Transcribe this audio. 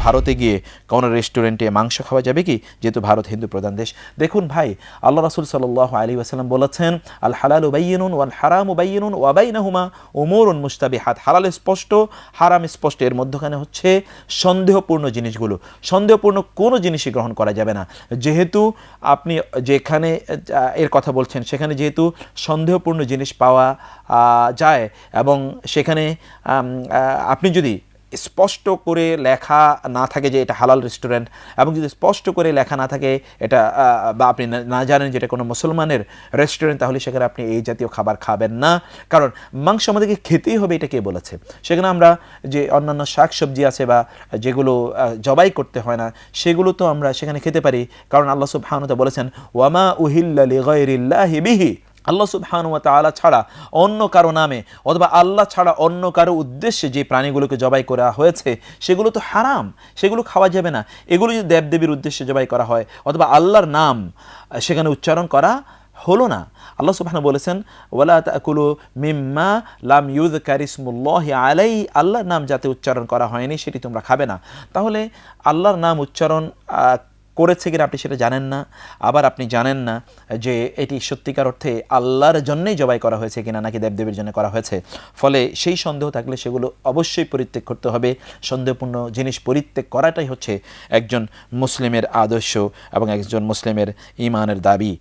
ভারতে গিয়ে কোনো রেস্টুরেন্টে মাংস খাওয়া যাবে কি, যেহেতু ভারত হিন্দু প্রধান দেশ? দেখুন ভাই, আল্লাহ রাসূল সাল্লাল্লাহু আলাইহি ওয়াসাল্লাম বলেছেন, আল হালালু বায়্যিনুন ওয়াল হারামু বায়্যিনুন ওয়া বাইনাহুমা উমুরুন মুশতাবিহাত। হালাল স্পষ্ট, হারাম স্পষ্ট, এর মধ্যখানে হচ্ছে সন্দেহপূর্ণ জিনিসগুলো। সন্দেহপূর্ণ কোনো জিনিসই গ্রহণ করা যাবে না। যেহেতু আপনি যেখানে এর কথা বলছেন সেখানে যেহেতু সন্দেহপূর্ণ জিনিস পাওয়া যায়, এবং সেখানে আপনি যদি স্পষ্ট করে লেখা না থাকে যে এটা হালাল রেস্টুরেন্ট, এবং যদি স্পষ্ট করে লেখা না থাকে এটা, বা আপনি না জানেন যে এটা কোনো মুসলমানের রেস্টুরেন্ট, তাহলে সেখানে আপনি এই জাতীয় খাবার খাবেন না। কারণ মাংস আমাদেরকে খেতেই হবে, এটা কে বলেছে? সেখানে আমরা যে অন্যান্য শাক সবজি আছে বা যেগুলো জবাই করতে হয় না, সেগুলো তো আমরা সেখানে খেতে পারি, কারণ আল্লাহ সুবহানাহু ওয়া তাআলা বলেছেন, ওয়ামা উহিল্লা লিগাইরিল্লাহি বিহি। আল্লাহ সুবহানাহু ওয়া তাআলা ছাড়া অন্য কারো নামে অথবা আল্লাহ ছাড়া অন্য কারো উদ্দেশ্যে যে প্রাণীগুলোকে জবাই করা হয়েছে সেগুলো তো হারাম, সেগুলো খাওয়া যাবে না। এগুলো যদি দেবদেবীর উদ্দেশ্যে জবাই করা হয় অথবা আল্লাহর নাম সেখানে উচ্চারণ করা হলো না। আল্লাহ সুবহানাহু বলেছেন, ওয়ালা তাকুলু মিম্মা লাম ইউযকার ইসমুল্লাহি আলাইহি, আল্লাহর নাম যাতে উচ্চারণ করা হয়নি সেটি তোমরা খাবে না। তাহলে আল্লাহর নাম উচ্চারণ করেছে কিনা আপনি সেটা জানেন না, আবার আপনি জানেন না যে এটি সত্যিকার অর্থে আল্লাহর জন্যই জবাই করা হয়েছে কিনা নাকি দেবদেবীর জন্য করা হয়েছে। ফলে সেই সন্দেহ থাকলে সেগুলো অবশ্যই পরিত্যাগ করতে হবে। সন্দেহপূর্ণ জিনিস পরিত্যাগ করাটাই হচ্ছে একজন মুসলিমের আদর্শ এবং একজন মুসলিমের ঈমানের দাবি।